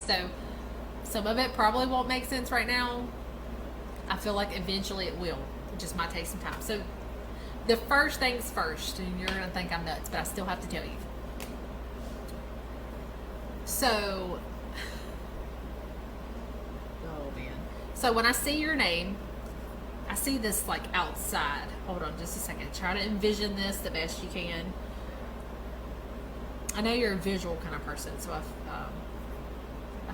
So some of it probably won't make sense right now. I feel like eventually it will. It just might take some time. So the first things first, and you're gonna think I'm nuts, but I still have to tell you. So, oh man. So when I see your name, I see this like outside. Hold on just a second. Try to envision this the best you can. I know you're a visual kind of person, so I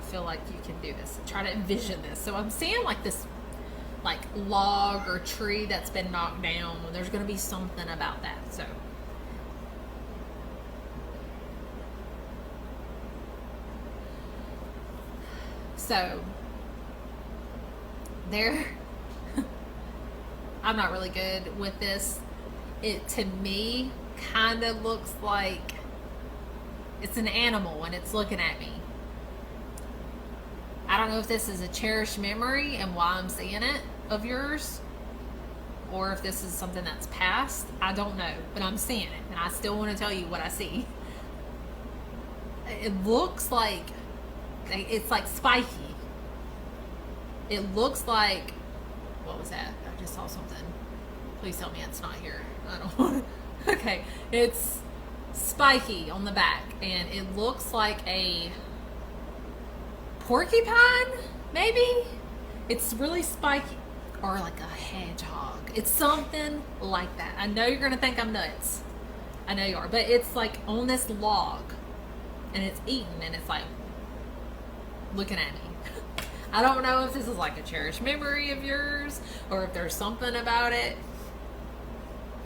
feel like you can do this. Try to envision this. So I'm seeing like this like log or tree that's been knocked down. There's going to be something about that. So there I'm not really good with this. It to me kind of looks like it's an animal and it's looking at me. I don't know if this is a cherished memory and why I'm seeing it of yours, or if this is something that's past. I don't know, but I'm seeing it, and I still want to tell you what I see. It looks like it's like spiky. It looks like, what was that? I just saw something. Please tell me it's not here. I don't want to. Okay, it's spiky on the back, and it looks like a porcupine, maybe? It's really spiky. Or like a hedgehog. It's something like that. I know you're going to think I'm nuts. I know you are. But it's like on this log. And it's eating. And it's like looking at me. I don't know if this is like a cherished memory of yours. Or if there's something about it.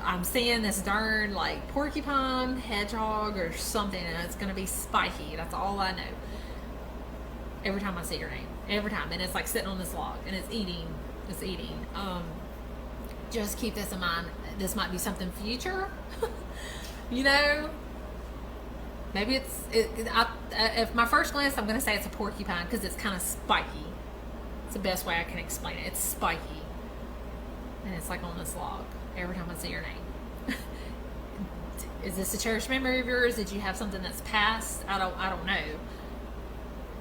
I'm seeing this darn like porcupine, hedgehog, or something. And it's going to be spiky. That's all I know. Every time I see your name. Every time. And it's like sitting on this log. And it's eating. It's eating. Just keep this in mind. This might be something future. You know? Maybe if my first glance, I'm going to say it's a porcupine because it's kind of spiky. It's the best way I can explain it. It's spiky. And it's like on this log. Every time I see your name. Is this a cherished memory of yours? Did you have something that's past? I don't know.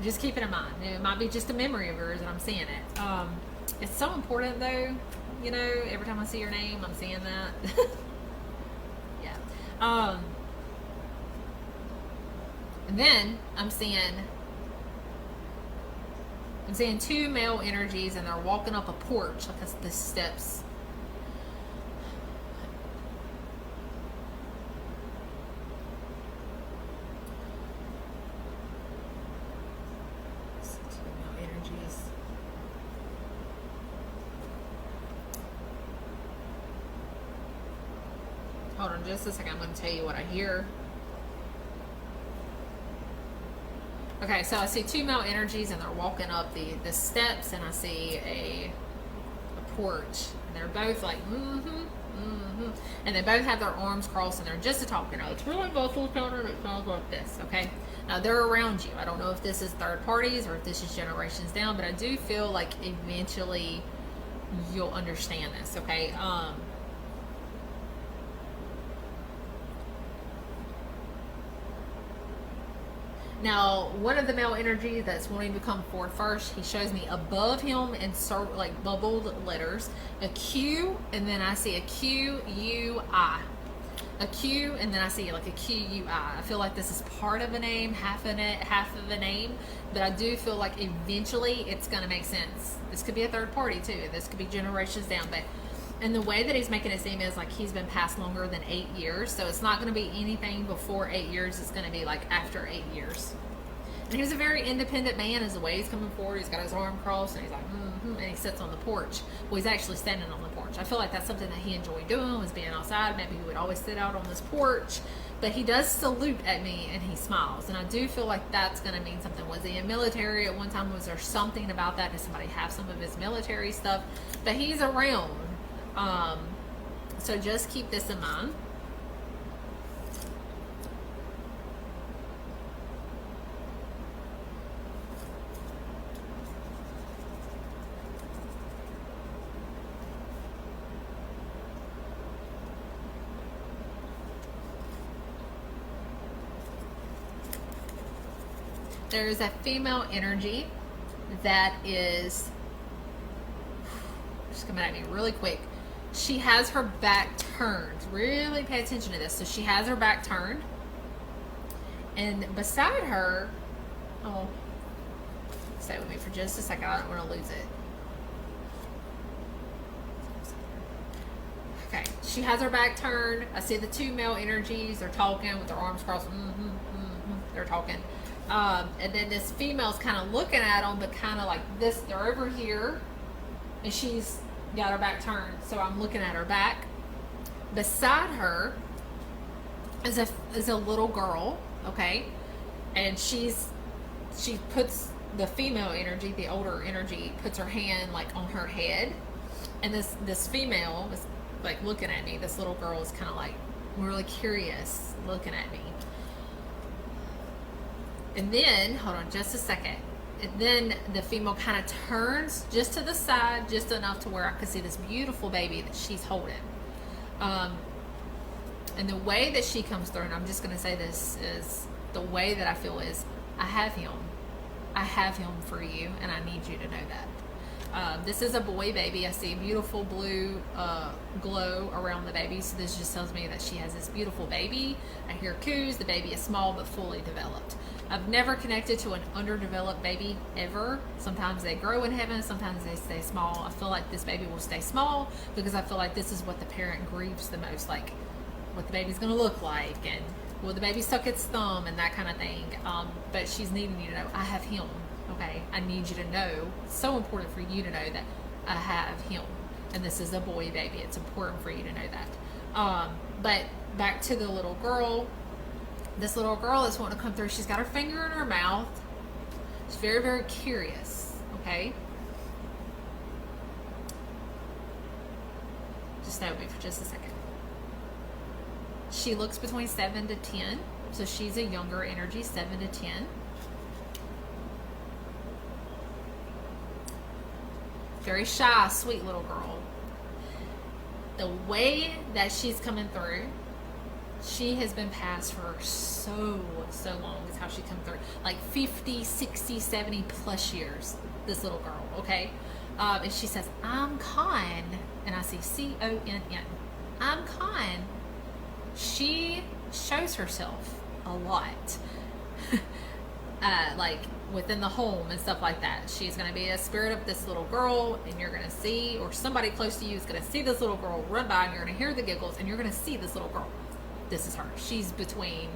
Just keep it in mind. It might be just a memory of yours and I'm seeing it. It's so important though. You know, every time I see your name, I'm seeing that. Yeah. And then I'm seeing two male energies and they're walking up a porch, like the steps. Hold on just a second. I'm going to tell you what I hear. Okay, so I see two male energies and they're walking up the steps, and I see a porch. And they're both like, and they both have their arms crossed and they're just talking. It's really muffled tone and it sounds like this, okay? Now they're around you. I don't know if this is third parties or if this is generations down, but I do feel like eventually you'll understand this, okay? Now, one of the male energy that's wanting to come forth first, he shows me above him in like bubbled letters, a Q, and then I see a Q-U-I. A Q, and then I see like a Q-U-I. I feel like this is part of a name, half of a name, but I do feel like eventually it's going to make sense. This could be a third party too. This could be generations down, but and the way that he's making it seem is like he's been passed longer than 8 years. So it's not going to be anything before 8 years. It's going to be like after 8 years. And he was a very independent man as the way he's coming forward. He's got his arm crossed and he's like, and he sits on the porch. Well, he's actually standing on the porch. I feel like that's something that he enjoyed doing, was being outside. Maybe he would always sit out on this porch. But he does salute at me and he smiles. And I do feel like that's going to mean something. Was he in military at one time? Was there something about that? Does somebody have some of his military stuff? But he's around. So just keep this in mind. There's a female energy that is just coming at me really quick. She has her back turned. Really pay attention to this. So she has her back turned. And beside her, oh, stay with me for just a second. I don't want to lose it. Okay, she has her back turned. I see the two male energies. They're talking with their arms crossed. They're talking. And then this female's kind of looking at them, but kind of like this. They're over here, and she's got her back turned. So I'm looking at her back. Beside her is a little girl, okay? And she puts the female energy, the older energy, puts her hand like on her head. And this female is like looking at me. This little girl is kind of like really curious looking at me. And then, hold on just a second. And then the female kind of turns just to the side, just enough to where I can see this beautiful baby that she's holding. And the way that she comes through, and I'm just going to say this, is the way that I feel is, I have him. I have him for you, and I need you to know that. This is a boy baby. I see a beautiful blue glow around the baby, so this just tells me that she has this beautiful baby. I hear coos. The baby is small but fully developed. I've never connected to an underdeveloped baby ever. Sometimes they grow in heaven, sometimes they stay small. I feel like this baby will stay small because I feel like this is what the parent grieves the most, like what the baby's going to look like, and will the baby suck its thumb and that kind of thing. But she's needing you to know, I have him. Okay, I need you to know. It's so important for you to know that I have him, and this is a boy baby. It's important for you to know that. But back to the little girl. This little girl is wanting to come through. She's got her finger in her mouth. She's very, very curious. Okay, just stay with me for just a second. She looks between 7 to 10, so she's a younger energy, 7 to 10. Very shy, sweet little girl. The way that she's coming through, she has been passed for so long is how she come through. Like 50, 60, 70 plus years, this little girl, okay? And she says, I'm Khan. And I see Conn. I'm Khan. She shows herself a lot. Like within the home and stuff like that. She's going to be a spirit of this little girl, and you're going to see, or somebody close to you is going to see this little girl run by, and you're going to hear the giggles, and you're going to see this little girl. This is her. She's between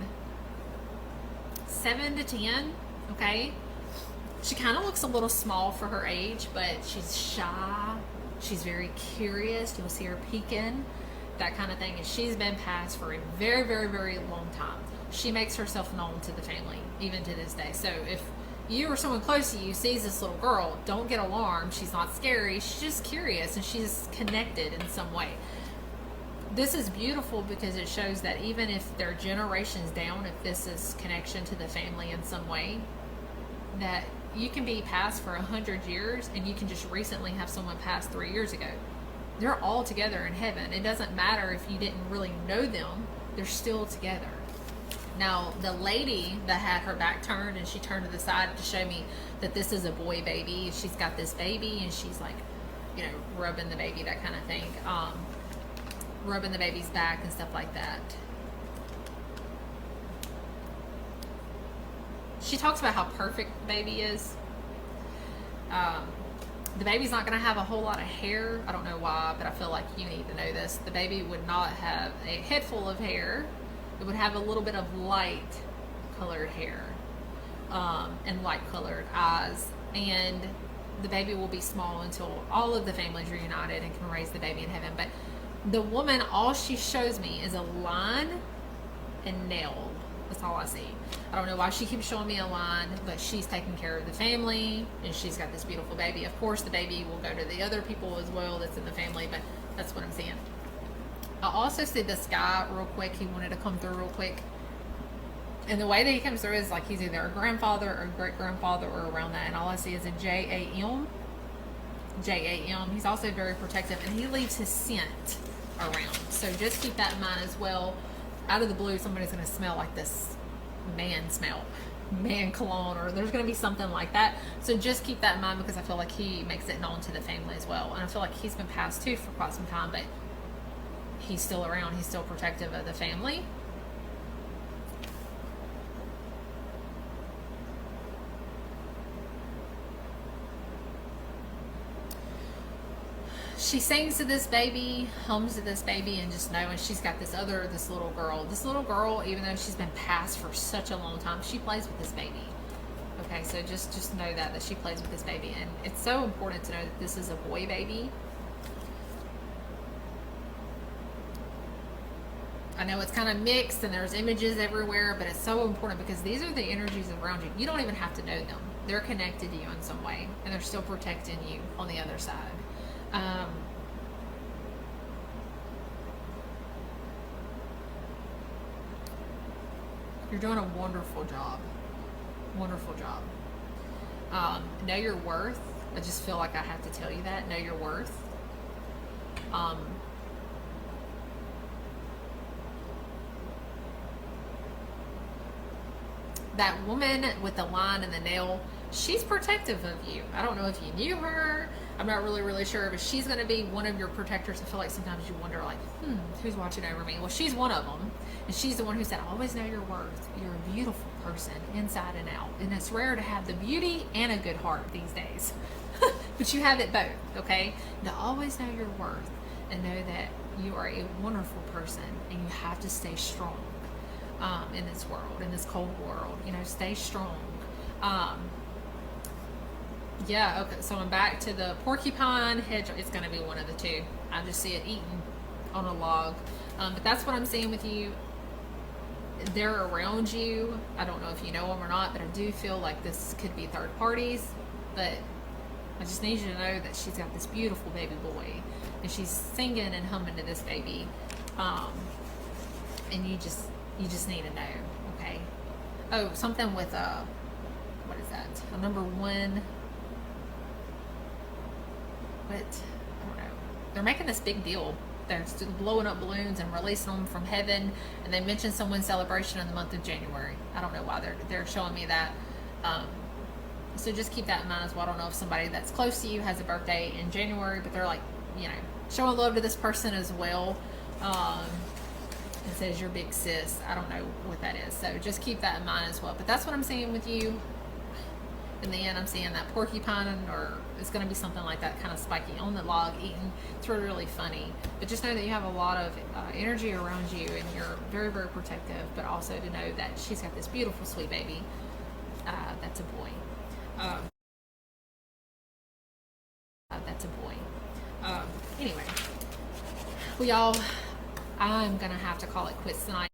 7 to 10, okay? She kind of looks a little small for her age, but she's shy. She's very curious. You'll see her peeking, that kind of thing. And she's been passed for a very, very, very long time. She makes herself known to the family, even to this day. So if you or someone close to you sees this little girl, don't get alarmed. She's not scary. She's just curious, and she's connected in some way. This is beautiful because it shows that even if they're generations down, if this is connection to the family in some way, that you can be passed for 100 years and you can just recently have someone pass 3 years ago. They're all together in heaven. It doesn't matter if you didn't really know them, they're still together. Now, the lady that had her back turned and she turned to the side to show me that this is a boy baby. She's got this baby and she's like, you know, rubbing the baby, that kind of thing. Rubbing the baby's back and stuff like that. She talks about how perfect the baby is. The baby's not going to have a whole lot of hair. I don't know why, but I feel like you need to know this. The baby would not have a head full of hair. It would have a little bit of light colored hair, and light colored eyes. And the baby will be small until all of the families are united and can raise the baby in heaven. But the woman, all she shows me is a line and nail. That's all I see. I don't know why she keeps showing me a line, but she's taking care of the family, and she's got this beautiful baby. Of course, the baby will go to the other people as well that's in the family, but that's what I'm seeing. I also see this guy real quick. He wanted to come through real quick. And the way that he comes through is like he's either a grandfather or great-grandfather or around that. And all I see is a J-A-M. J-A-M. He's also very protective, and he leaves his scent around. So just keep that in mind as well. Out of the blue, somebody's going to smell like this man smell. man cologne, or there's going to be something like that. So just keep that in mind, because I feel like he makes it known to the family as well. And I feel like he's been passed too for quite some time, but he's still around. He's still protective of the family. She sings to this baby, hums to this baby, and just knowing she's got this little girl. This little girl, even though she's been passed for such a long time, she plays with this baby. Okay, so just know that she plays with this baby. And it's so important to know that this is a boy baby. I know it's kind of mixed and there's images everywhere, but it's so important because these are the energies around you. You don't even have to know them. They're connected to you in some way, and they're still protecting you on the other side. You're doing a wonderful job. Wonderful job. Know your worth. I just feel like I have to tell you that. Know your worth. That woman with the line and the nail, she's protective of you. I don't know if you knew her. I'm not really sure, but she's going to be one of your protectors. I feel like sometimes you wonder, like, who's watching over me? Well, she's one of them. And she's the one who said, always know your worth. You're a beautiful person inside and out. And it's rare to have the beauty and a good heart these days. But you have it both, okay? Now, always know your worth and know that you are a wonderful person, and you have to stay strong in this world, in this cold world. You know, stay strong. Yeah, okay, so I'm back to the porcupine hedgehog. It's going to be one of the two. I just see it eating on a log. But that's what I'm seeing with you. They're around you. I don't know if you know them or not, but I do feel like this could be third parties. But I just need you to know that she's got this beautiful baby boy, and she's singing and humming to this baby. And you just need to know, okay? Oh, something with what is that? A number 1. What? I don't know. They're making this big deal. They're blowing up balloons and releasing them from heaven, and they mentioned someone's celebration in the month of January. I don't know why they're showing me that. So just keep that in mind as well. I don't know if somebody that's close to you has a birthday in January, but they're like, you know, showing love to this person as well. It says your big sis. I don't know what that is. So just keep that in mind as well. But that's what I'm seeing with you. In the end, I'm seeing that porcupine, or it's going to be something like that, kind of spiky on the log eating. It's really funny. But just know that you have a lot of energy around you, and you're very protective. But also to know that she's got this beautiful, sweet baby. That's a boy. That's a boy. Anyway, well, y'all, I'm going to have to call it quits tonight.